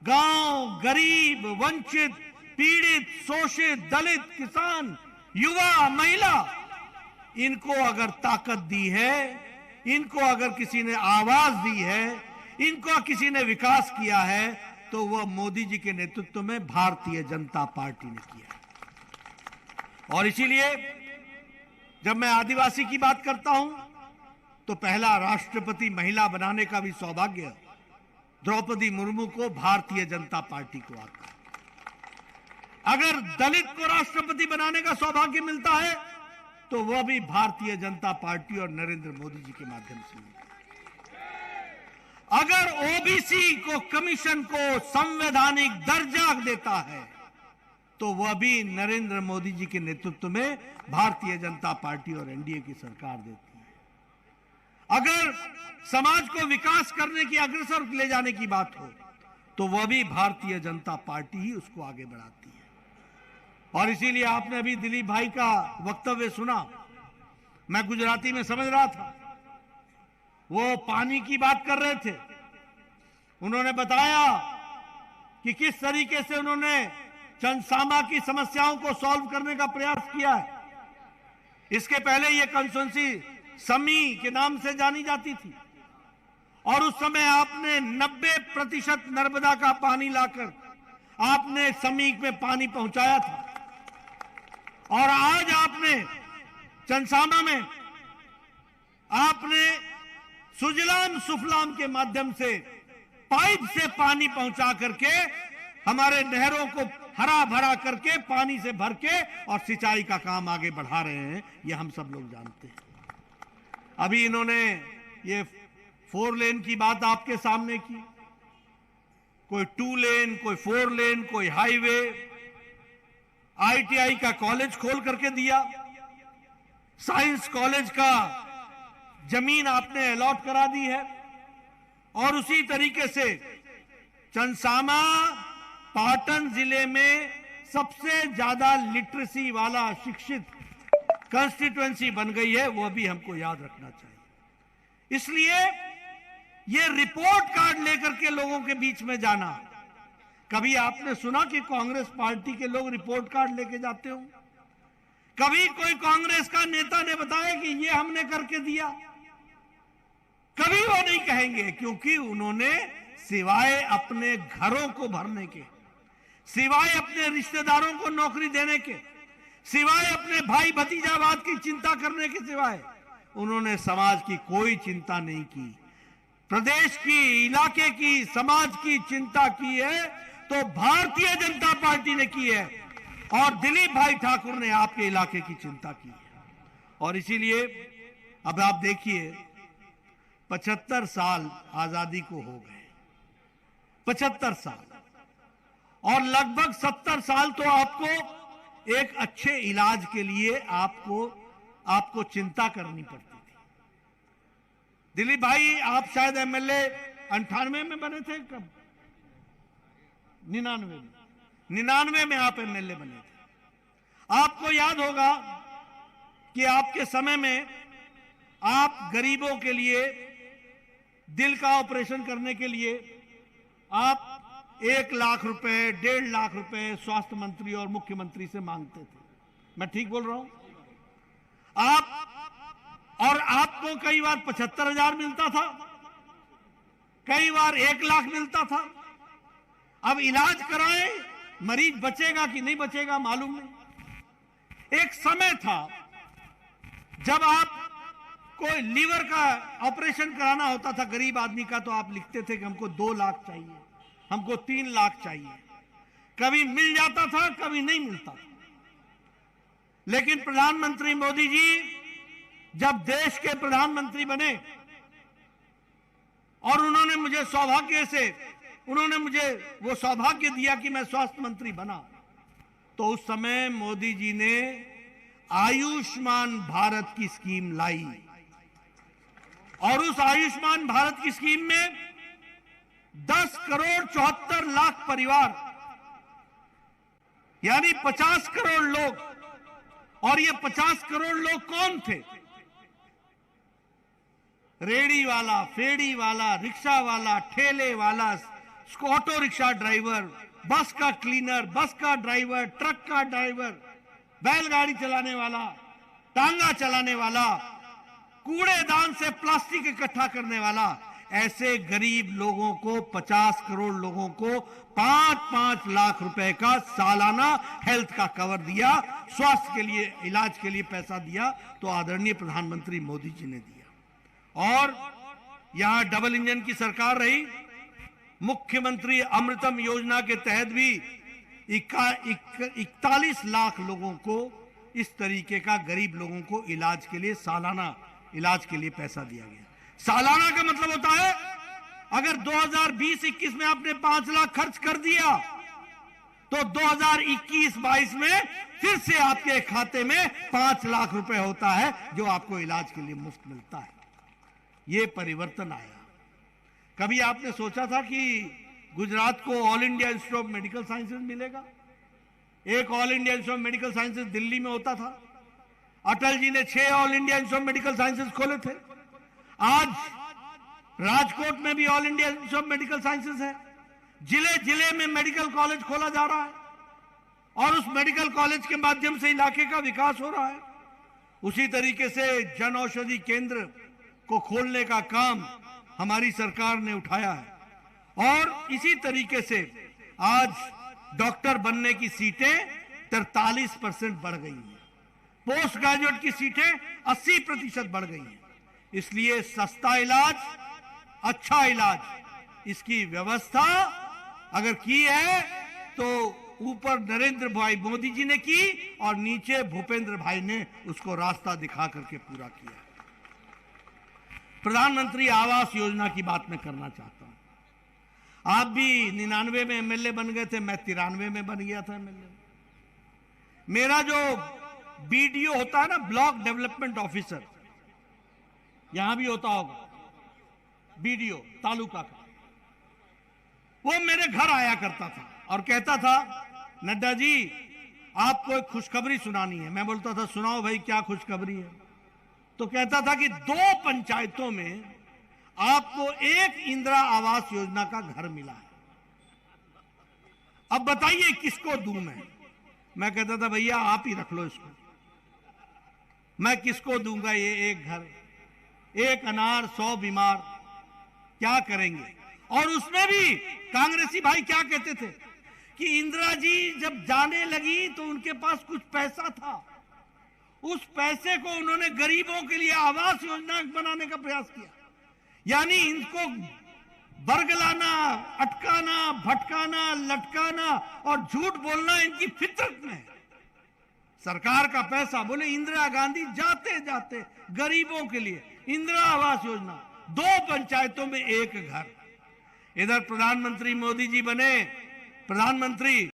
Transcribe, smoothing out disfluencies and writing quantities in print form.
गांव, गरीब, वंचित, पीड़ित, शोषित, दलित, किसान, युवा, महिला, इनको अगर ताकत दी है, इनको अगर किसी ने आवाज दी है, इनको किसी ने विकास किया है, तो वह मोदी जी के नेतृत्व में भारतीय जनता पार्टी ने किया है। और इसीलिए जब मैं आदिवासी की बात करता हूं तो पहला राष्ट्रपति महिला बनाने का भी सौभाग्य द्रौपदी मुर्मू को भारतीय जनता पार्टी को आता है। अगर दलित को राष्ट्रपति बनाने का सौभाग्य मिलता है तो वह भी भारतीय जनता पार्टी और नरेंद्र मोदी जी के माध्यम से मिलता है। अगर ओबीसी को, कमीशन को संवैधानिक दर्जा देता है तो वह भी नरेंद्र मोदी जी के नेतृत्व में भारतीय जनता पार्टी और एनडीए की सरकार देती है। अगर समाज को विकास करने की, अग्रसर ले जाने की बात हो तो वह भी भारतीय जनता पार्टी ही उसको आगे बढ़ाती है। और इसीलिए आपने अभी दिलीप भाई का वक्तव्य सुना, मैं गुजराती में समझ रहा था। वो पानी की बात कर रहे थे। उन्होंने बताया कि किस तरीके से उन्होंने चंदसामा की समस्याओं को सॉल्व करने का प्रयास किया है। इसके पहले ये कंस्टिट्यूएंसी समी के नाम से जानी जाती थी और उस समय आपने 90% नर्मदा का पानी लाकर आपने समी में पानी पहुंचाया था। और आज आपने चंदसामा में आपने सुजलाम सुफलाम के माध्यम से पाइप से पानी पहुंचा करके हमारे नहरों को हरा भरा करके पानी से भर के और सिंचाई का काम आगे बढ़ा रहे हैं। ये हम सब लोग जानते हैं। अभी इन्होंने ये 4 लेन की बात आपके सामने की, कोई 2 लेन, कोई 4 लेन, कोई हाईवे, आईटीआई का कॉलेज खोल करके दिया, साइंस कॉलेज का जमीन आपने अलॉट करा दी है। और उसी तरीके से चंदसामा पाटन जिले में सबसे ज्यादा लिटरेसी वाला शिक्षित कंस्टिट्यूएंसी बन गई है, वह भी हमको याद रखना चाहिए। इसलिए ये रिपोर्ट कार्ड लेकर के लोगों के बीच में जाना, कभी आपने सुना कि कांग्रेस पार्टी के लोग रिपोर्ट कार्ड लेके जाते हो? कभी कोई कांग्रेस का नेता ने बताया कि ये हमने करके दिया? कभी वो नहीं कहेंगे, क्योंकि उन्होंने सिवाय अपने घरों को भरने के, सिवाय अपने रिश्तेदारों को नौकरी देने के, सिवाय अपने भाई भतीजावाद की चिंता करने के सिवाय उन्होंने समाज की कोई चिंता नहीं की। प्रदेश की, इलाके की, समाज की चिंता की है तो भारतीय जनता पार्टी ने की है और दिलीप भाई ठाकुर ने आपके इलाके की चिंता की है। और इसीलिए अब आप देखिए 75 साल आजादी को हो गए, 75 साल, और लगभग 70 साल तो आपको एक अच्छे इलाज के लिए आपको चिंता करनी पड़ती थी। दिलीप भाई, आप शायद एमएलए 98 में बने थे, कब? 99 में आप एमएलए बने थे। आपको याद होगा कि आपके समय में आप गरीबों के लिए दिल का ऑपरेशन करने के लिए आप 1 लाख रुपए, 1.5 लाख रुपए स्वास्थ्य मंत्री और मुख्यमंत्री से मांगते थे। मैं ठीक बोल रहा हूं? और आपको कई बार 75,000 मिलता था, कई बार 1 लाख मिलता था। अब इलाज कराएं, मरीज बचेगा कि नहीं बचेगा मालूम नहीं। एक समय था जब आप कोई लीवर का ऑपरेशन कराना होता था गरीब आदमी का, तो आप लिखते थे कि हमको 2 लाख चाहिए, हमको 3 लाख चाहिए। कभी मिल जाता था, कभी नहीं मिलता था। लेकिन प्रधानमंत्री मोदी जी जब देश के प्रधानमंत्री बने और उन्होंने मुझे वो सौभाग्य दिया कि मैं स्वास्थ्य मंत्री बना, तो उस समय मोदी जी ने आयुष्मान भारत की स्कीम लाई। और उस आयुष्मान भारत की स्कीम में 10 करोड़ 74 लाख परिवार, यानी 50 करोड़ लोग। और ये 50 करोड़ लोग कौन थे? रेड़ी वाला, फेड़ी वाला, रिक्शा वाला, ठेले वाला, ऑटो रिक्शा ड्राइवर, बस का क्लीनर, बस का ड्राइवर, ट्रक का ड्राइवर, बैलगाड़ी चलाने वाला, टांगा चलाने वाला, कूड़ेदान से प्लास्टिक इकट्ठा करने वाला, ऐसे गरीब लोगों को 50 करोड़ लोगों को 5-5 लाख रुपए का सालाना हेल्थ का कवर दिया, स्वास्थ्य के लिए, इलाज के लिए पैसा दिया, तो आदरणीय प्रधानमंत्री मोदी जी ने दिया। और यहां डबल इंजन की सरकार रही, मुख्यमंत्री अमृतम योजना के तहत भी 41 लाख लोगों को इस तरीके का, गरीब लोगों को इलाज के लिए, सालाना इलाज के लिए पैसा दिया गया। सालाना का मतलब होता है अगर 2020-21 में आपने 5 लाख खर्च कर दिया तो 2021-22 में फिर से आपके खाते में 5 लाख रुपए होता है जो आपको इलाज के लिए मुफ्त मिलता है। यह परिवर्तन आया। कभी आपने सोचा था कि गुजरात को all India institute of medical sciences मिलेगा? एक all India institute of medical sciences Delhi में होता था। अटल जी ने 6 all India institute of medical sciences खोले थे। आज राजकोट में भी all India institute of medical sciences है। जिले जिले में मेडिकल कॉलेज खोला जा रहा है और उस मेडिकल कॉलेज के माध्यम से इलाके का विकास हो रहा है। उसी तरीके से जन औषधि केंद्र को खोलने का काम हमारी सरकार ने उठाया है और इसी तरीके से आज डॉक्टर बनने की सीटें 43% बढ़ गई हैं। पोस्ट ग्रेजुएट की सीटें 80% बढ़ गई हैं। इसलिए सस्ता इलाज, अच्छा इलाज, इसकी व्यवस्था अगर की है तो ऊपर नरेंद्र भाई मोदी जी ने की और नीचे भूपेंद्र भाई ने उसको रास्ता दिखा करके पूरा किया। प्रधानमंत्री आवास योजना की बात मैं करना चाहता हूं। आप भी 99 में एमएलए बन गए थे, मैं 93 में बन गया था एमएलए। मेरा जो बीडीओ होता है ना, ब्लॉक डेवलपमेंट ऑफिसर, यहां भी होता होगा बीडीओ तालुका का, वो मेरे घर आया करता था और कहता था, नड्डा जी आपको एक खुशखबरी सुनानी है। मैं बोलता था सुनाओ भाई, क्या खुशखबरी है? तो कहता था कि 2 पंचायतों में आपको एक इंदिरा आवास योजना का घर मिला है। अब बताइए किसको दूं मैं कहता था भैया आप ही रख लो इसको, मैं किसको दूंगा ये एक घर, एक अनार 100 बीमार, क्या करेंगे? और उसमें भी कांग्रेसी भाई क्या कहते थे कि इंदिरा जी जब जाने लगी तो उनके पास कुछ पैसा था, उस पैसे को उन्होंने गरीबों के लिए आवास योजना बनाने का प्रयास किया। यानी इनको बरगलाना, अटकाना, भटकाना, लटकाना और झूठ बोलना इनकी फितरत में है। सरकार का पैसा, बोले इंदिरा गांधी जाते जाते गरीबों के लिए इंदिरा आवास योजना, 2 पंचायतों में एक घर। इधर प्रधानमंत्री मोदी जी बने प्रधानमंत्री